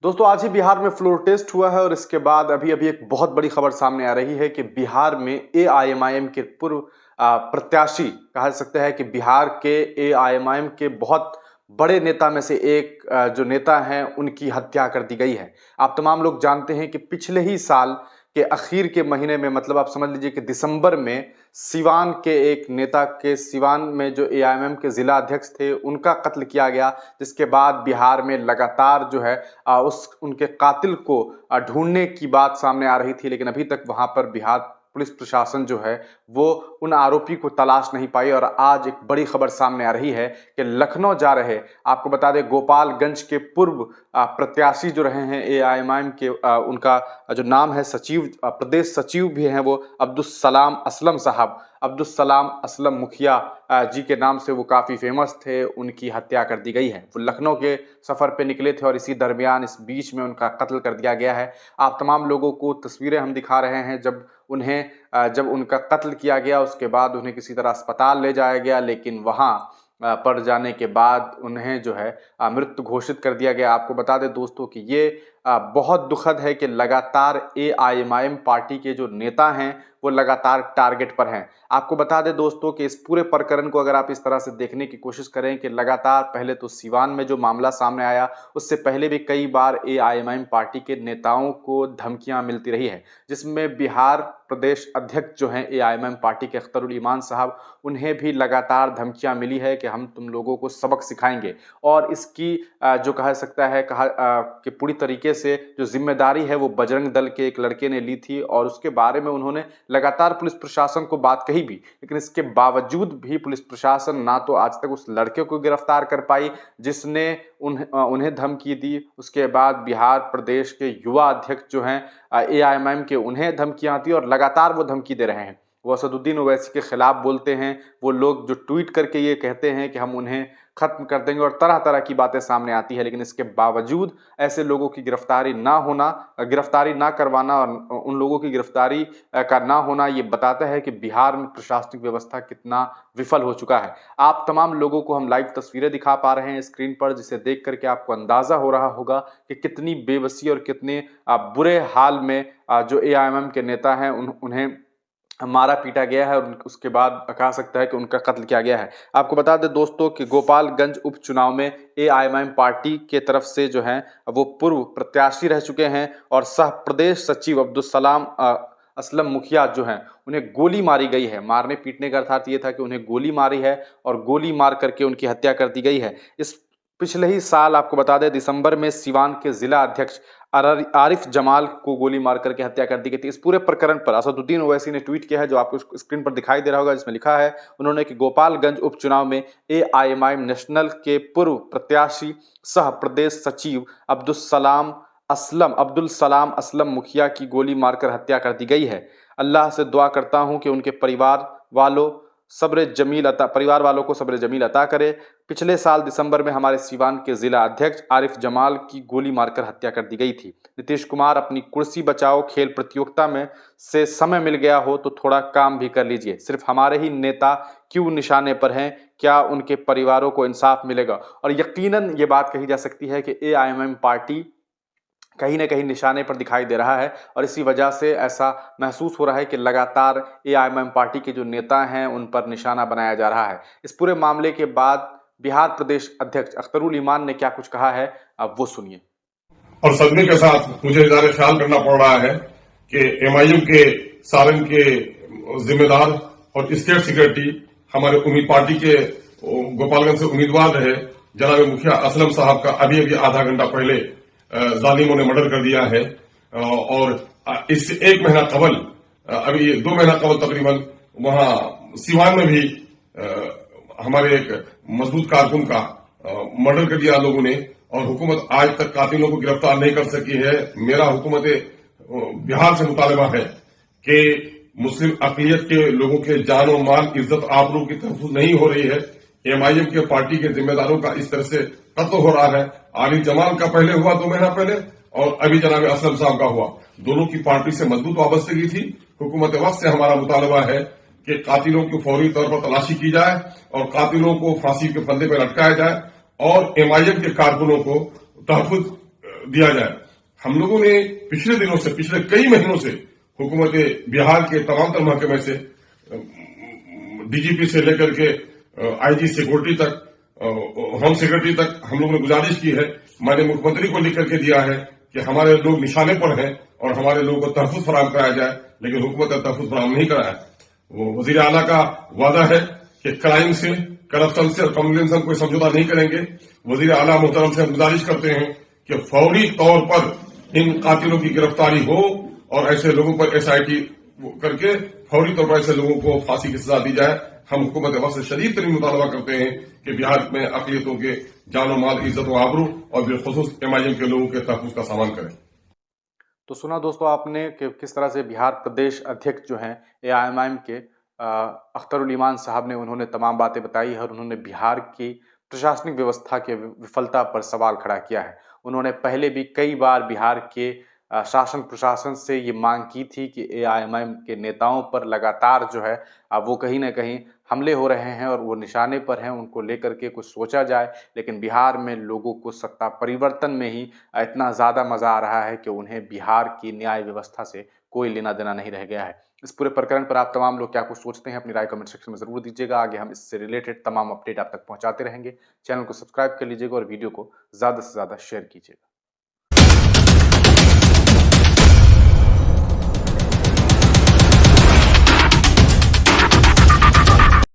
दोस्तों आज ही बिहार में फ्लोर टेस्ट हुआ है और इसके बाद अभी अभी एक बहुत बड़ी खबर सामने आ रही है कि बिहार में एआईएमआईएम के पूर्व प्रत्याशी कहा जा सकता है कि बिहार के एआईएमआईएम के बहुत बड़े नेता में से एक जो नेता हैं उनकी हत्या कर दी गई है। आप तमाम लोग जानते हैं कि पिछले ही साल के आखिर के महीने में मतलब आप समझ लीजिए कि दिसंबर में सिवान के एक नेता के सिवान में जो एआईएमआईएम के जिला अध्यक्ष थे उनका कत्ल किया गया, जिसके बाद बिहार में लगातार जो है उस उनके कातिल को ढूंढने की बात सामने आ रही थी, लेकिन अभी तक वहां पर बिहार पुलिस प्रशासन जो है वो उन आरोपी को तलाश नहीं पाई। और आज एक बड़ी खबर सामने आ रही है कि लखनऊ जा रहे, आपको बता दें गोपालगंज के पूर्व प्रत्याशी जो रहे हैं एआईएमआईएम के, उनका जो नाम है सचिव, प्रदेश सचिव भी हैं वो अब्दुल सलाम असलम साहब, अब्दुल सलाम असलम मुखिया जी के नाम से वो काफ़ी फेमस थे, उनकी हत्या कर दी गई है। वो लखनऊ के सफ़र पे निकले थे और इसी दरमियान इस बीच में उनका कत्ल कर दिया गया है। आप तमाम लोगों को तस्वीरें हम दिखा रहे हैं जब उनका कत्ल किया गया, उसके बाद उन्हें किसी तरह अस्पताल ले जाया गया, लेकिन वहाँ पर जाने के बाद उन्हें जो है मृत घोषित कर दिया गया। आपको बता दें दोस्तों कि ये बहुत दुखद है कि लगातार एआईएमआईएम पार्टी के जो नेता हैं वो लगातार टारगेट पर हैं। आपको बता दें दोस्तों कि इस पूरे प्रकरण को अगर आप इस तरह से देखने की कोशिश करें कि लगातार पहले तो सिवान में जो मामला सामने आया, उससे पहले भी कई बार एआईएमआईएम पार्टी के नेताओं को धमकियां मिलती रही है, जिसमें बिहार प्रदेश अध्यक्ष जो हैं एआईएमआईएम पार्टी के अख्तरुल ईमान साहब, उन्हें भी लगातार धमकियां मिली है कि हम तुम लोगों को सबक सिखाएंगे। और इसकी जो कहा सकता है कि पूरी तरीके से जो जिम्मेदारी है वो बजरंग दल के एक लड़के ने ली थी और उसके बारे में उन्होंने लगातार पुलिस प्रशासन को बात कही भी, लेकिन इसके बावजूद भी पुलिस प्रशासन ना तो आज तक उस लड़के को गिरफ्तार कर पाई जिसने उन्हें धमकी दी। उसके बाद बिहार प्रदेश के युवा अध्यक्ष जो हैं एआईएमआईएम के, उन्हें धमकियां दी और लगातार वो धमकी दे रहे हैं। वो असदुद्दीन ओवैसी के खिलाफ बोलते हैं, वो लोग जो ट्वीट करके ये कहते हैं कि हम उन्हें खत्म कर देंगे और तरह तरह की बातें सामने आती है, लेकिन इसके बावजूद ऐसे लोगों की गिरफ्तारी ना करवाना और उन लोगों की गिरफ्तारी का ना होना, ये बताता है कि बिहार में प्रशासनिक व्यवस्था कितना विफल हो चुका है। आप तमाम लोगों को हम लाइव तस्वीरें दिखा पा रहे हैं स्क्रीन पर, जिसे देख करके आपको अंदाजा हो रहा होगा कि कितनी बेबसी और कितने बुरे हाल में जो एआईएमआईएम के नेता हैं उन्हें मारा पीटा गया है और उसके बाद कहा सकता है कि उनका कत्ल किया गया है। आपको बता दें दोस्तों कि गोपालगंज उपचुनाव में एआईएमआईएम पार्टी के तरफ से जो हैं वो पूर्व प्रत्याशी रह चुके हैं और सह प्रदेश सचिव अब्दुल सलाम असलम मुखिया जो हैं उन्हें गोली मारी गई है। मारने पीटने का अर्थात ये था कि उन्हें गोली मारी है और गोली मार करके उनकी हत्या कर दी गई है। इस पिछले ही साल आपको बता दें दिसंबर में सिवान के जिला अध्यक्ष आरिफ जमाल को गोली मार करके हत्या कर दी गई थी। इस पूरे प्रकरण पर असदुद्दीन ओवैसी ने ट्वीट किया है, जो आपको स्क्रीन पर दिखाई दे रहा होगा, जिसमें लिखा है उन्होंने कि गोपालगंज उपचुनाव में एआईएमआईएम नेशनल के पूर्व प्रत्याशी सह प्रदेश सचिव अब्दुल सलाम असलम मुखिया की गोली मारकर हत्या कर दी गई है। अल्लाह से दुआ करता हूं कि उनके परिवार वालों को सब्र जमील अता करे। पिछले साल दिसंबर में हमारे सिवान के जिला अध्यक्ष आरिफ जमाल की गोली मारकर हत्या कर दी गई थी। नीतीश कुमार अपनी कुर्सी बचाओ खेल प्रतियोगिता में से समय मिल गया हो तो थोड़ा काम भी कर लीजिए। सिर्फ हमारे ही नेता क्यों निशाने पर हैं, क्या उनके परिवारों को इंसाफ मिलेगा? और यकीनन ये बात कही जा सकती है कि एआईएमआईएम पार्टी कहीं ना कहीं निशाने पर दिखाई दे रहा है और इसी वजह से ऐसा महसूस हो रहा है कि लगातार एआईएमआईएम पार्टी के जो नेता हैं उन पर निशाना बनाया जा रहा है। इस पूरे मामले के बाद बिहार प्रदेश अध्यक्ष अख्तरुल ईमान ने क्या कुछ कहा है, अब वो सुनिए। और सदमे के साथ मुझे इजारे ख्याल करना पड़ रहा है कि एमआईएम के सारंग के जिम्मेदार और स्टेट सेक्रेटरी हमारे उम्मीद पार्टी के गोपालगंज से उम्मीदवार रहे जनाब मुखिया असलम साहब का अभी अभी आधा घंटा पहले जालिमों ने मर्डर कर दिया है। और इससे एक महीना कबल, अभी 2 महीना कबल तकरीबन वहां सिवान में भी हमारे एक मजबूत कारकुन का मर्डर कर दिया लोगों ने और हुकूमत आज तक कातिलों को गिरफ्तार नहीं कर सकी है। मेरा हुकूमत बिहार से मुतालबा है कि मुस्लिम अकलियत के लोगों के जान और माल, इज्जत, आबरू की तहफ्फुज नहीं हो रही है। एमआईएम के पार्टी के जिम्मेदारों का इस तरह से कत्ल हो रहा है। आरिफ जमाल का पहले हुआ 2 महीना पहले और अभी जनाब असलम साहब का हुआ। दोनों की पार्टी से मजबूत वाबस्तगी थी। हुकूमत वक्त से हमारा मुतालबा है कि कातिलों की फौरी तौर पर तलाशी की जाए और कातिलों को फांसी के फंदे पर लटकाया जाए और एमआईएम के कारकुनों को तहफ्फुज दिया जाए। हम लोगों ने पिछले दिनों से, पिछले कई महीनों से हुकूमत बिहार के तमाम महकमे से, डीजीपी से लेकर के आईजी सिक्योरिटी तक, होम सेक्रेटरी तक हम लोगों ने गुजारिश की है, माननीय मुख्यमंत्री को लिख करके दिया है कि हमारे लोग निशाने पर हैं और हमारे लोगों को तहफुज फराहम कराया जाए, लेकिन हुकूमत ने तहफुज फराहम नहीं कराया। वो वजीर आला का वादा है कि क्राइम से, करप्शन से और कम्युनिज्म से कोई समझौता नहीं करेंगे। वजीर आला मोहतरम से हम गुजारिश करते हैं कि फौरी तौर पर इन कातिलों की गिरफ्तारी हो और ऐसे लोगों पर एसआईटी करके फौरी तौर पर ऐसे लोगों को फांसी की सजा दी जाए। हम हुकूमत वक्त से शदीद तरीन मुतालबा करते हैं कि बिहार में अकलियतों के जानो माल, इज्जत व आबरू और बिलखुसूस एमआईएम के लोगों के तहफ्फुज़ का सामान करें। तो सुना दोस्तों आपने कि किस तरह से बिहार प्रदेश अध्यक्ष जो हैं एआईएमआईएम के अख्तरुल ईमान साहब ने उन्होंने तमाम बातें बताई है और उन्होंने बिहार की प्रशासनिक व्यवस्था के विफलता पर सवाल खड़ा किया है। उन्होंने पहले भी कई बार बिहार के शासन प्रशासन से ये मांग की थी कि एआईएमआईएम के नेताओं पर लगातार जो है वो कहीं ना कहीं हमले हो रहे हैं और वो निशाने पर हैं, उनको लेकर के कुछ सोचा जाए। लेकिन बिहार में लोगों को सत्ता परिवर्तन में ही इतना ज़्यादा मज़ा आ रहा है कि उन्हें बिहार की न्याय व्यवस्था से कोई लेना देना नहीं रह गया है। इस पूरे प्रकरण पर आप तमाम लोग क्या कुछ सोचते हैं, अपनी राय कमेंट सेक्शन में ज़रूर दीजिएगा। आगे हम इससे रिलेटेड तमाम अपडेट आप तक पहुंचाते रहेंगे। चैनल को सब्सक्राइब कर लीजिएगा और वीडियो को ज़्यादा से ज़्यादा शेयर कीजिएगा।